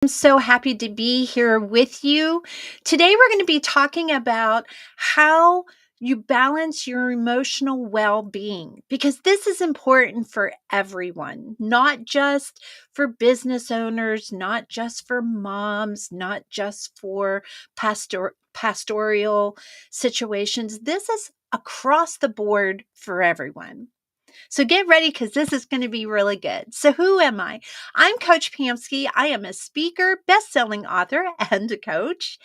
I'm so happy to be here with you. Today, we're going to be talking about how you balance your emotional well being because this is important for everyone, not just for business owners, not just for moms, not just for pastoral situations. This is across the board for everyone. So get ready because this is going to be really good. So, who am I? I'm Coach Pamsky. I am a speaker, best-selling author, and a coach.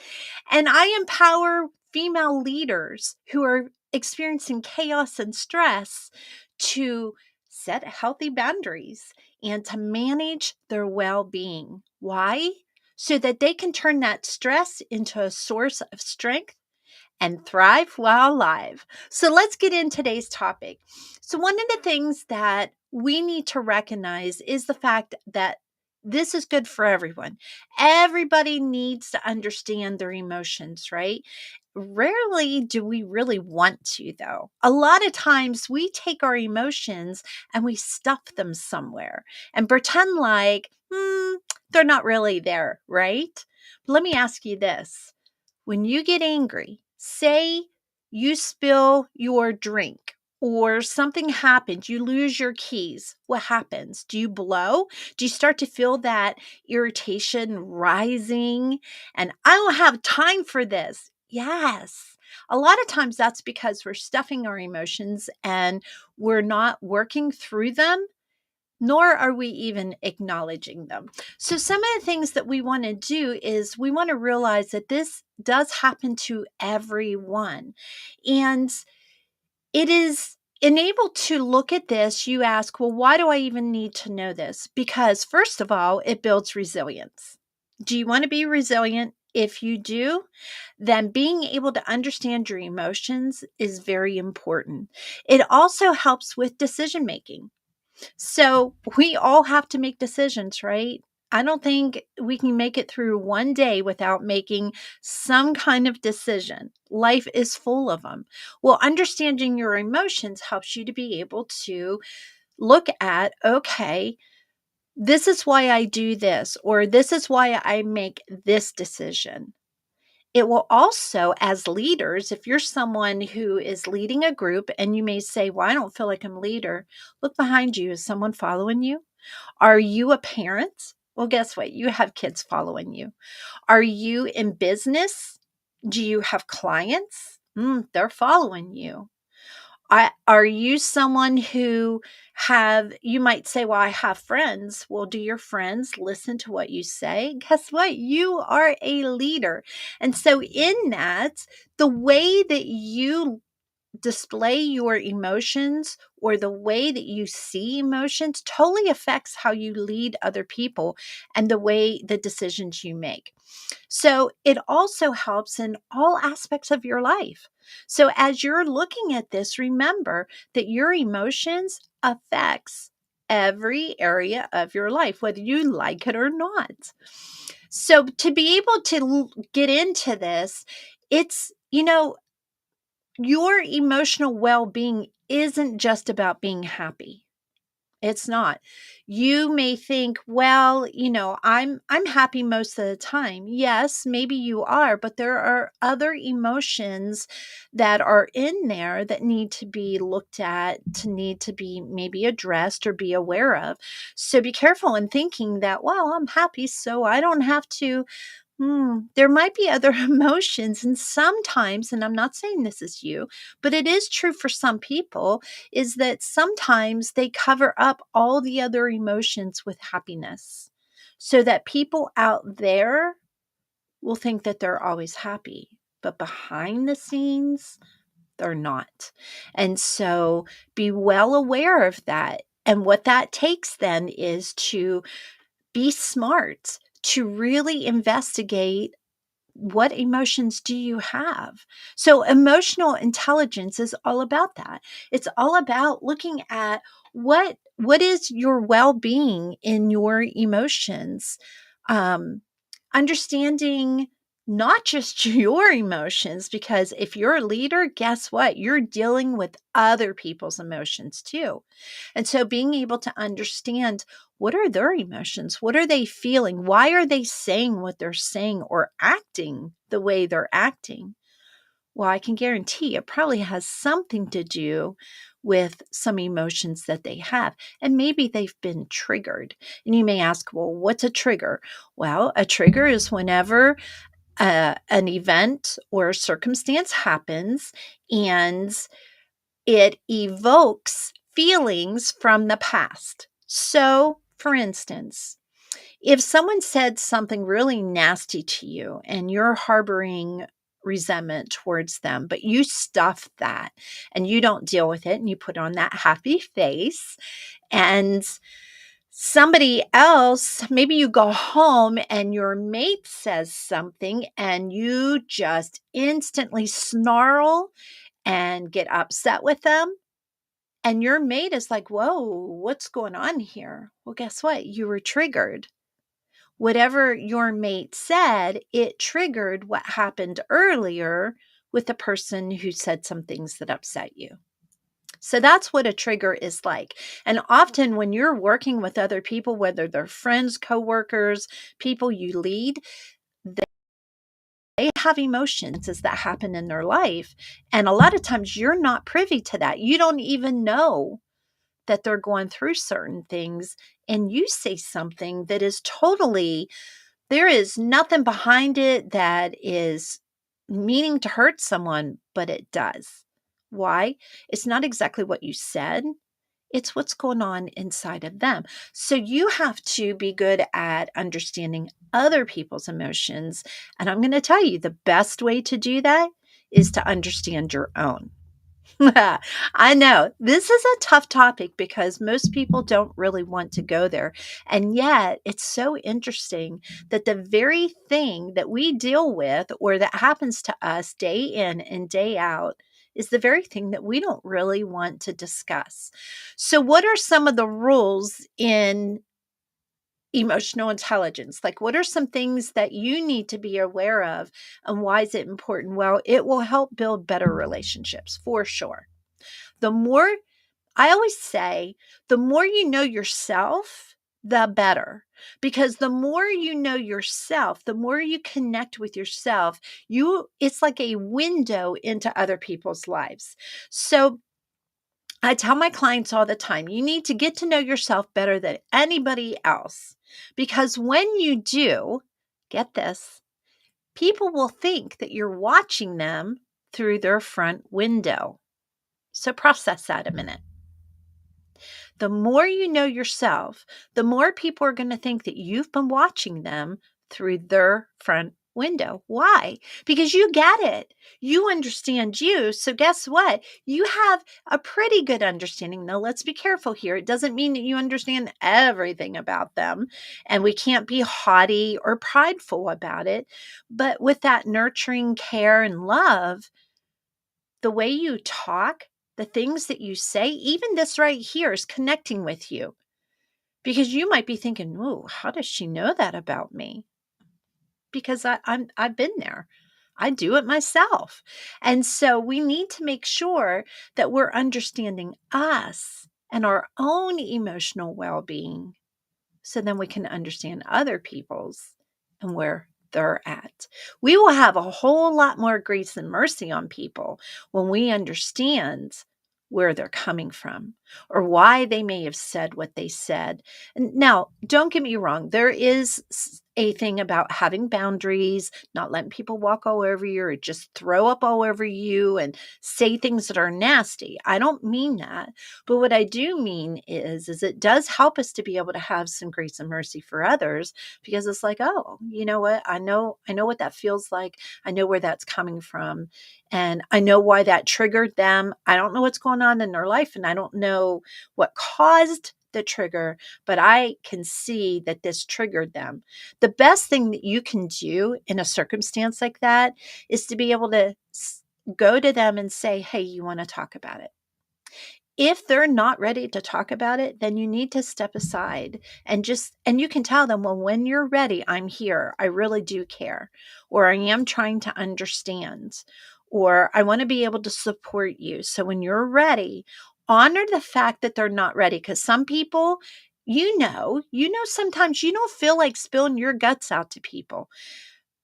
And I empower female leaders who are experiencing chaos and stress to set healthy boundaries and to manage their well being. Why? So that they can turn that stress into a source of strength and thrive while alive. So let's get in today's topic. So, one of the things that we need to recognize is the fact that this is good for everyone. Everybody needs to understand their emotions, right? Rarely do we really want to, though. A lot of times we take our emotions and we stuff them somewhere and pretend like, they're not really there, right? But let me ask you this: when you get angry, say you spill your drink or something happens, you lose your keys, what happens? Do you blow? Do you start to feel that irritation rising? And I don't have time for this. Yes. A lot of times that's because we're stuffing our emotions and we're not working through them, nor are we even acknowledging them. So, some of the things that we want to do is we want to realize that this does happen to everyone. And it is enabled to look at this. You ask, well, why do I even need to know this? Because, first of all, it builds resilience. Do you want to be resilient? If you do, then being able to understand your emotions is very important. It also helps with decision making. So we all have to make decisions, right? I don't think we can make it through one day without making some kind of decision. Life is full of them. Well, understanding your emotions helps you to be able to look at, okay, this is why I do this, or this is why I make this decision. It will also, as leaders, if you're someone who is leading a group and you may say, well, I don't feel like I'm a leader, look behind you. Is someone following you? Are you a parent? Well, guess what? You have kids following you. Are you in business? Do you have clients? They're following you. Are you someone who you might say, well, I have friends. Well, do your friends listen to what you say? Guess what? You are a leader. And so, in that, the way that you display your emotions or the way that you see emotions totally affects how you lead other people and the decisions you make. So it also helps in all aspects of your life. So as you're looking at this, remember that your emotions affects every area of your life, whether you like it or not. So to be able to get into this, it's, your emotional well-being isn't just about being happy. It's not. You may think, well, I'm happy most of the time. Yes, maybe you are, but there are other emotions that are in there that need to be looked at, to need to be maybe addressed or be aware of. So be careful in thinking that, well, I'm happy, so I don't have to. There might be other emotions, and sometimes, and I'm not saying this is you, but it is true for some people, is that sometimes they cover up all the other emotions with happiness so that people out there will think that they're always happy, but behind the scenes, they're not. And so be well aware of that. And what that takes then is to be smart, to really investigate what emotions do you have? So, emotional intelligence is all about that. It's all about looking at what is your well-being in your emotions, um, understanding. not just your emotions, because if you're a leader, guess what? You're dealing with other people's emotions too. And so being able to understand, what are their emotions? What are they feeling? Why are they saying what they're saying or acting the way they're acting? Well, I can guarantee it probably has something to do with some emotions that they have. And maybe they've been triggered. And you may ask, well, what's a trigger? Well, a trigger is whenever an event or a circumstance happens and it evokes feelings from the past. So, for instance, if someone said something really nasty to you and you're harboring resentment towards them, but you stuff that and you don't deal with it and you put on that happy face, and somebody else, maybe you go home and your mate says something and you just instantly snarl and get upset with them. And your mate is like, whoa, what's going on here? Well, guess what? You were triggered. Whatever your mate said, it triggered what happened earlier with the person who said some things that upset you. So that's what a trigger is like. And often when you're working with other people, whether they're friends, coworkers, people you lead, they have emotions that happen in their life. And a lot of times you're not privy to that. You don't even know that they're going through certain things. And you say something that is totally, there is nothing behind it that is meaning to hurt someone, but it does. Why? It's not exactly what you said. It's what's going on inside of them. So you have to be good at understanding other people's emotions. And I'm going to tell you, the best way to do that is to understand your own. I know this is a tough topic because most people don't really want to go there. And yet, it's so interesting that the very thing that we deal with or that happens to us day in and day out is the very thing that we don't really want to discuss. So, what are some of the rules in emotional intelligence? Like, what are some things that you need to be aware of, and why is it important? Well, it will help build better relationships for sure. The more, I always say, the more you know yourself, the better. Because the more you know yourself, the more you connect with yourself, it's like a window into other people's lives. So I tell my clients all the time, you need to get to know yourself better than anybody else. Because when you do, get this, people will think that you're watching them through their front window. So process that a minute. The more you know yourself, the more people are going to think that you've been watching them through their front window. Why? Because you get it. You understand you. So, guess what? You have a pretty good understanding. Now, let's be careful here. It doesn't mean that you understand everything about them, and we can't be haughty or prideful about it. But with that nurturing care and love, the way you talk, the things that you say, even this right here is connecting with you, because you might be thinking, "Ooh, how does she know that about me?" Because I've been there. I do it myself. And so we need to make sure that we're understanding us and our own emotional well-being, so then we can understand other people's and where they're at. We will have a whole lot more grace and mercy on people when we understand where they're coming from or why they may have said what they said. And now, don't get me wrong, there is a thing about having boundaries, not letting people walk all over you or just throw up all over you and say things that are nasty. I don't mean that. But what I do mean is it does help us to be able to have some grace and mercy for others, because it's like, oh, you know what? I know what that feels like. I know where that's coming from. And I know why that triggered them. I don't know what's going on in their life, and I don't know what caused the trigger, but I can see that this triggered them. The best thing that you can do in a circumstance like that is to be able to go to them and say, hey, you want to talk about it? If they're not ready to talk about it, then you need to step aside and you can tell them, well, when you're ready, I'm here. I really do care. Or I am trying to understand. Or I want to be able to support you. So when you're ready, honor the fact that they're not ready. Because some people, sometimes you don't feel like spilling your guts out to people.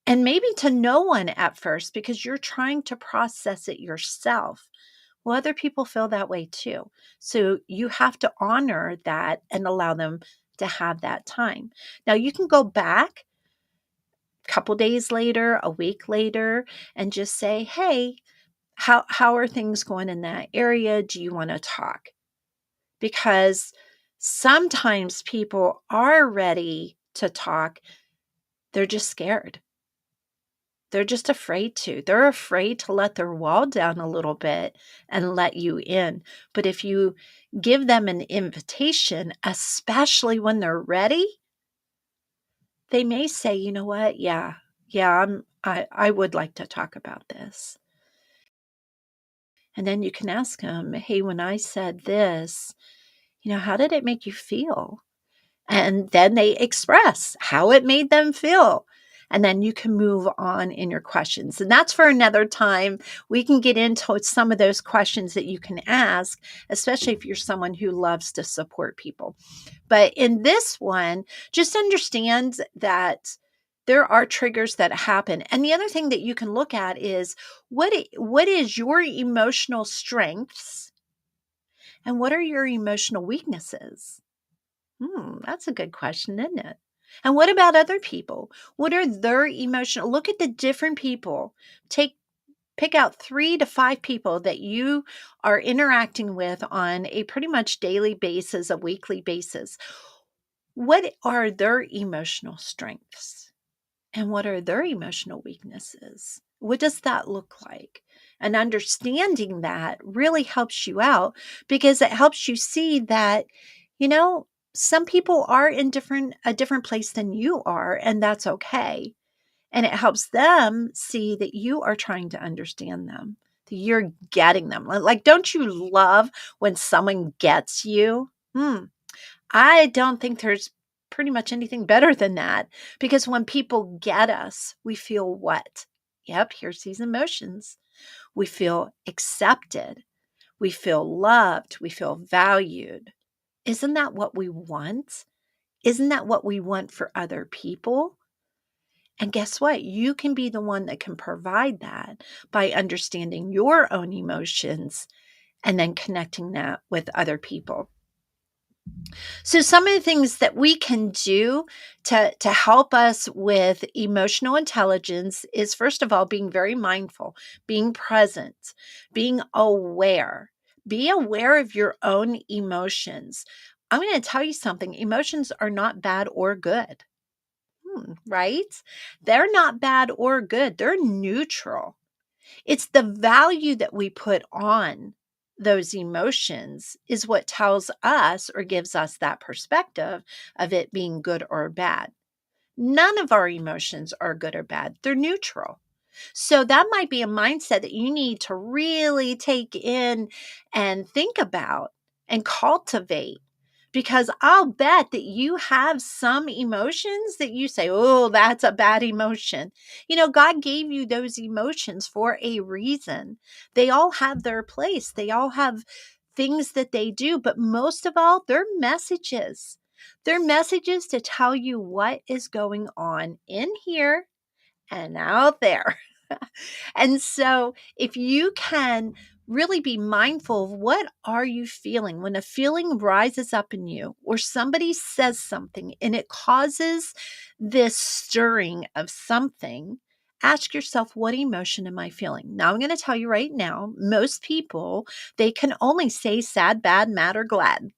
And maybe to no one at first because you're trying to process it yourself. Well, other people feel that way too. So you have to honor that and allow them to have that time. Now you can go back a couple days later, a week later, and just say, hey, how are things going in that area? Do you want to talk? Because sometimes people are ready to talk. They're just scared. They're just afraid to. They're afraid to let their wall down a little bit and let you in. But if you give them an invitation, especially when they're ready, they may say, you know what? Yeah, I would like to talk about this. And then you can ask them, hey, when I said this, how did it make you feel? And then they express how it made them feel. And then you can move on in your questions. And that's for another time. We can get into some of those questions that you can ask, especially if you're someone who loves to support people. But in this one, just understand that there are triggers that happen. And the other thing that you can look at is what is your emotional strengths and what are your emotional weaknesses? That's a good question, isn't it? And what about other people? What are their emotional? Look at the different people. Pick out 3 to 5 people that you are interacting with on a pretty much daily basis, a weekly basis. What are their emotional strengths? And what are their emotional weaknesses? What does that look like? And understanding that really helps you out because it helps you see that, you know, some people are in a different place than you are, and that's okay. And it helps them see that you are trying to understand them, that you're getting them. Like, don't you love when someone gets you? I don't think there's pretty much anything better than that because when people get us, we feel what? Yep, here's these emotions. We feel accepted. We feel loved. We feel valued. Isn't that what we want? Isn't that what we want for other people? And guess what? You can be the one that can provide that by understanding your own emotions and then connecting that with other people. So some of the things that we can do to help us with emotional intelligence is first of all being very mindful, being present, being aware. Be aware of your own emotions. I'm going to tell you something. Emotions are not bad or good. Right? They're not bad or good. They're neutral. It's the value that we put on those emotions is what tells us or gives us that perspective of it being good or bad. None of our emotions are good or bad. They're neutral. So that might be a mindset that you need to really take in and think about and cultivate. Because I'll bet that you have some emotions that you say, oh, that's a bad emotion. God gave you those emotions for a reason. They all have their place, they all have things that they do, but most of all, they're messages. They're messages to tell you what is going on in here and out there. And so if you can really be mindful of what are you feeling when a feeling rises up in you or somebody says something and it causes this stirring of something, ask yourself, what emotion am I feeling? Now I'm going to tell you right now, most people, they can only say sad, bad, mad, or glad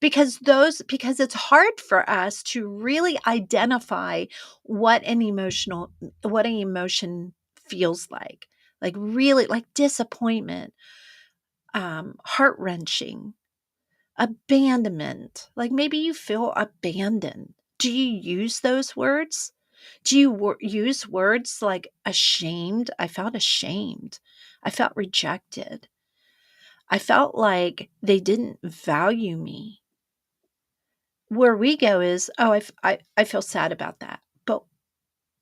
because it's hard for us to really identify what an emotion feels like really like disappointment, heart-wrenching, abandonment. Like maybe you feel abandoned. Do you use those words? Do you use words like ashamed? I felt ashamed. I felt rejected. I felt like they didn't value me. Where we go is, oh, I feel sad about that. But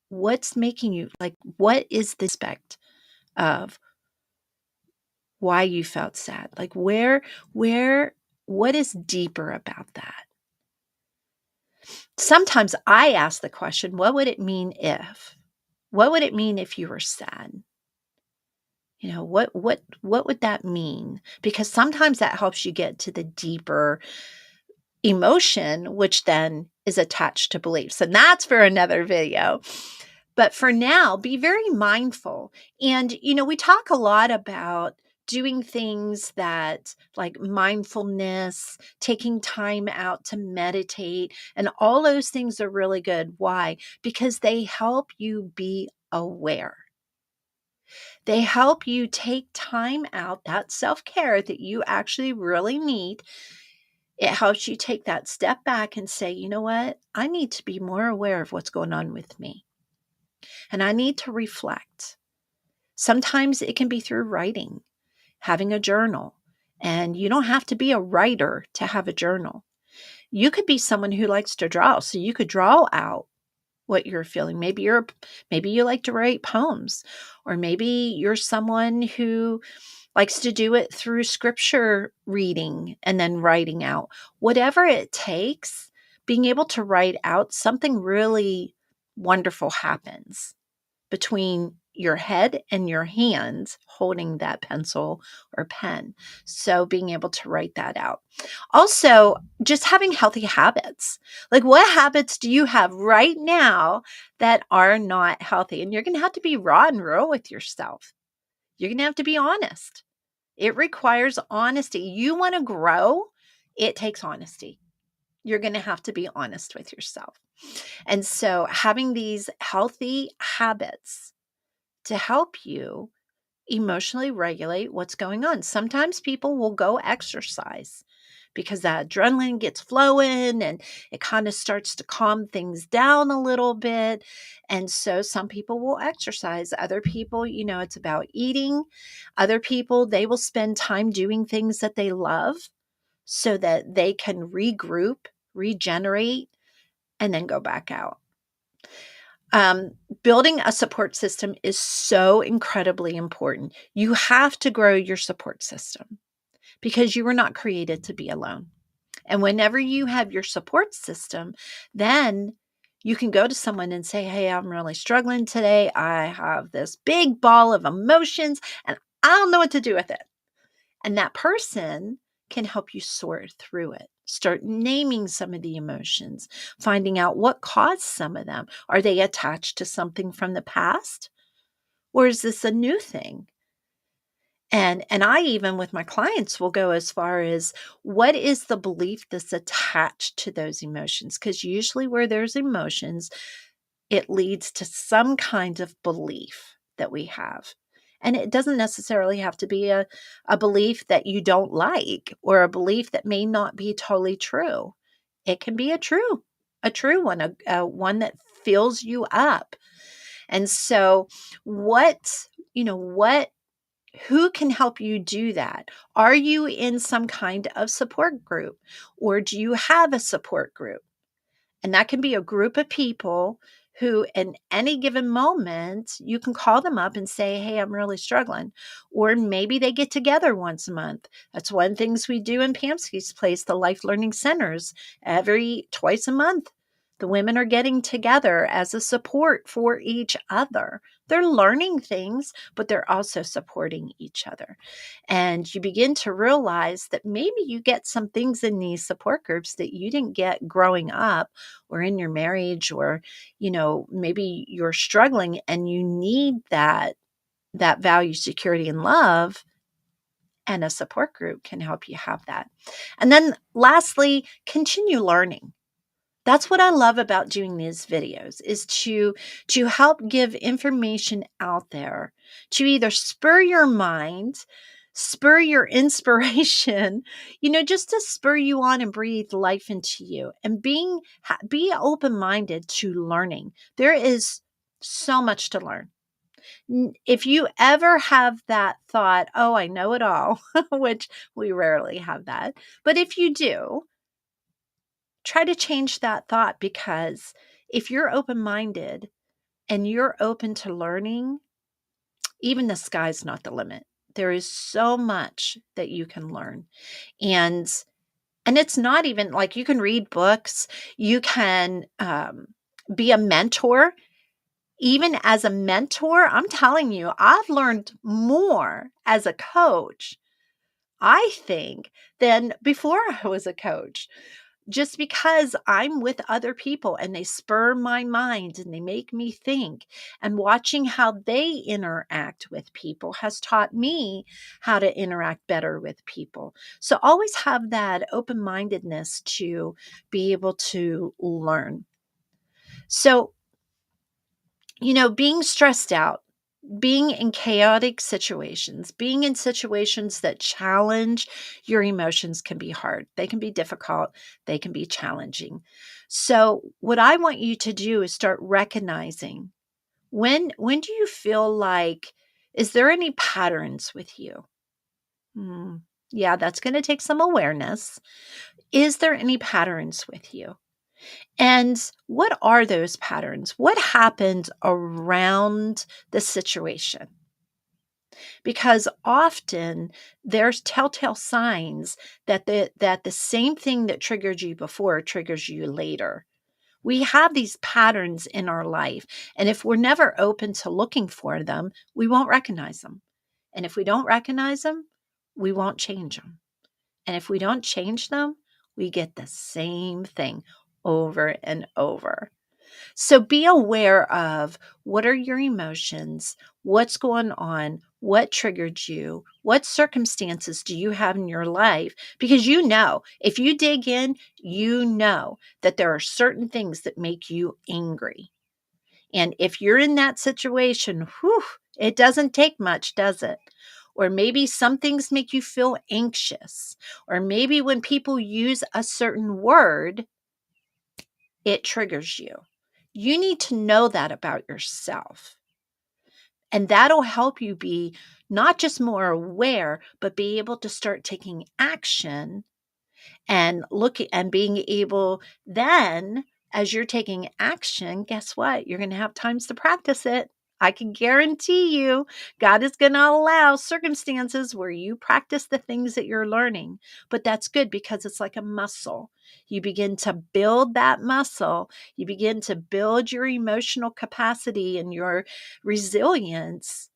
what's making you like, what is the aspect of why you felt sad? Like what is deeper about that? Sometimes I ask the question, what would it mean if? What would it mean if you were sad? You know, what would that mean? Because sometimes that helps you get to the deeper emotion, which then is attached to beliefs. And that's for another video. But for now, be very mindful. And, we talk a lot about doing things that like mindfulness, taking time out to meditate, and all those things are really good. Why? Because they help you be aware. They help you take time out, that self care that you actually really need. It helps you take that step back and say, you know what? I need to be more aware of what's going on with me. And I need to reflect. Sometimes it can be through writing, having a journal. And you don't have to be a writer to have a journal. You could be someone who likes to draw. So you could draw out what you're feeling. Maybe you like to write poems, or maybe you're someone who likes to do it through scripture reading and then writing out. Whatever it takes, being able to write out, something really wonderful happens between your head and your hands holding that pencil or pen. So being able to write that out. Also, just having healthy habits. Like, what habits do you have right now that are not healthy? And you're going to have to be raw and real with yourself. You're going to have to be honest. It requires honesty. You want to grow, it takes honesty. You're going to have to be honest with yourself. And so having these healthy habits to help you emotionally regulate what's going on. Sometimes people will go exercise because that adrenaline gets flowing and it kind of starts to calm things down a little bit. And so some people will exercise. Other people, it's about eating. Other people, they will spend time doing things that they love so that they can regroup, regenerate, and then go back out. Building a support system is so incredibly important. You have to grow your support system because you were not created to be alone. And whenever you have your support system, then you can go to someone and say, hey, I'm really struggling today. I have this big ball of emotions and I don't know what to do with it. And that person can help you sort through it. Start naming some of the emotions, finding out what caused some of them. Are they attached to something from the past? Or is this a new thing? And I even with my clients will go as far as what is the belief that's attached to those emotions? Because usually where there's emotions, it leads to some kind of belief that we have. And it doesn't necessarily have to be a belief that you don't like or a belief that may not be totally true. It can be a true one, one that fills you up. And so who can help you do that? Are you in some kind of support group, or do you have a support group? And that can be a group of people who, in any given moment, you can call them up and say, hey, I'm really struggling. Or maybe they get together once a month. That's one of the things we do in Pamsky's Place, the Life Learning Centers, twice a month. The women are getting together as a support for each other. They're learning things, but they're also supporting each other. And you begin to realize that maybe you get some things in these support groups that you didn't get growing up or in your marriage, or, maybe you're struggling and you need that value, security, and love. And a support group can help you have that. And then lastly, continue learning. That's what I love about doing these videos, is to help give information out there to either spur your mind, spur your inspiration, just to spur you on and breathe life into you, and be open-minded to learning. There is so much to learn. If you ever have that thought, oh, I know it all, which we rarely have that, but if you do, try to change that thought, because if you're open minded and you're open to learning, even the sky's not the limit. There is so much that you can learn. And it's not even like you can read books, you can be a mentor. Even as a mentor, I'm telling you, I've learned more as a coach, I think, than before I was a coach. Just because I'm with other people and they spur my mind and they make me think, and watching how they interact with people has taught me how to interact better with people. So always have that open-mindedness to be able to learn. So, being stressed out, being in chaotic situations, being in situations that challenge your emotions can be hard. They can be difficult. They can be challenging. So, what I want you to do is start recognizing, when do you feel like, is there any patterns with you? Yeah, that's going to take some awareness. Is there any patterns with you? And what are those patterns? What happened around the situation? Because often there's telltale signs that the same thing that triggered you before triggers you later. We have these patterns in our life, and if we're never open to looking for them, we won't recognize them. And if we don't recognize them, we won't change them. And if we don't change them, we get the same thing over and over. So be aware of, what are your emotions? What's going on? What triggered you? What circumstances do you have in your life? Because if you dig in, you know that there are certain things that make you angry. And if you're in that situation, it doesn't take much, does it? Or maybe some things make you feel anxious. Or maybe when people use a certain word, it triggers you. You need to know that about yourself. And that'll help you be not just more aware, but be able to start taking action and looking and being able, then as you're taking action, guess what? You're going to have times to practice it. I can guarantee you, God is going to allow circumstances where you practice the things that you're learning. But that's good, because it's like a muscle. You begin to build that muscle. You begin to build your emotional capacity and your resilience,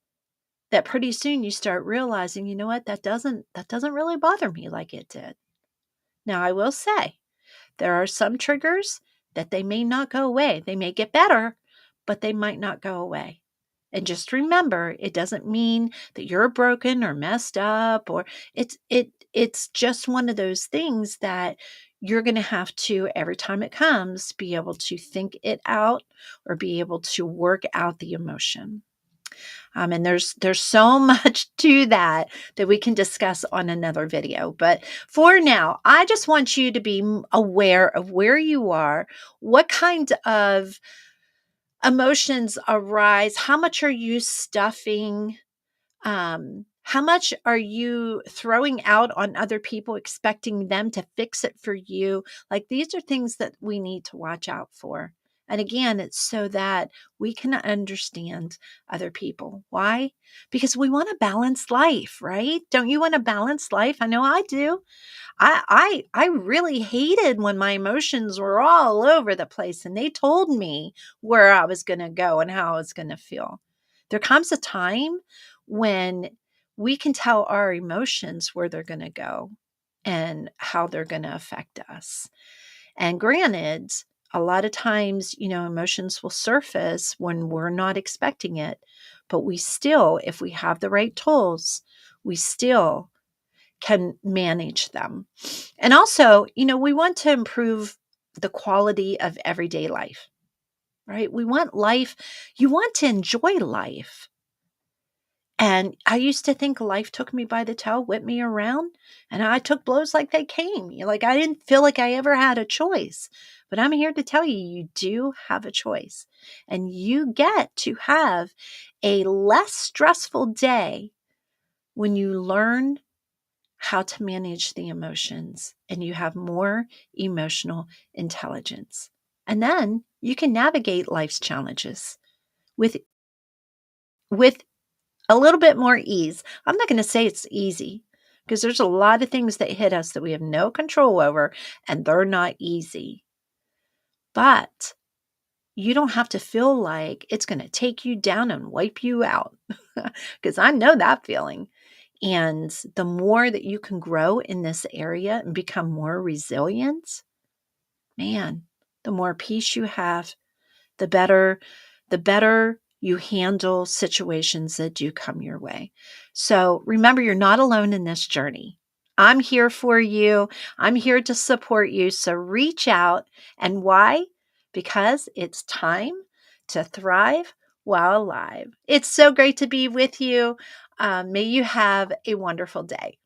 that pretty soon you start realizing, you know what, that doesn't really bother me like it did. Now, I will say, there are some triggers that they may not go away. They may get better, but they might not go away. And just remember, it doesn't mean that you're broken or messed up, or it's just one of those things that you're going to have to, every time it comes, be able to think it out or be able to work out the emotion. And there's so much to that we can discuss on another video. But for now, I just want you to be aware of where you are, what kind of emotions arise, how much are you stuffing, how much are you throwing out on other people, expecting them to fix it for you? Like, these are things that we need to watch out for. And again, it's so that we can understand other people. Why? Because we want a balanced life, right? Don't you want a balanced life? I know I do. I really hated when my emotions were all over the place and they told me where I was going to go and how I was going to feel. There comes a time when we can tell our emotions where they're going to go and how they're going to affect us. And granted, a lot of times, emotions will surface when we're not expecting it, but we still, if we have the right tools, we still can manage them. And also, we want to improve the quality of everyday life, right? We want life, you want to enjoy life. And I used to think life took me by the tail, whipped me around, and I took blows like they came. Like I didn't feel like I ever had a choice. But I'm here to tell you, you do have a choice. And you get to have a less stressful day when you learn how to manage the emotions and you have more emotional intelligence. And then you can navigate life's challenges with with a little bit more ease. I'm not going to say it's easy because there's a lot of things that hit us that we have no control over and they're not easy. But you don't have to feel like it's going to take you down and wipe you out because I know that feeling. And the more that you can grow in this area and become more resilient, man, the more peace you have, the better you handle situations that do come your way. So remember, you're not alone in this journey. I'm here for you. I'm here to support you. So reach out. And why? Because it's time to thrive while alive. It's so great to be with you. May you have a wonderful day.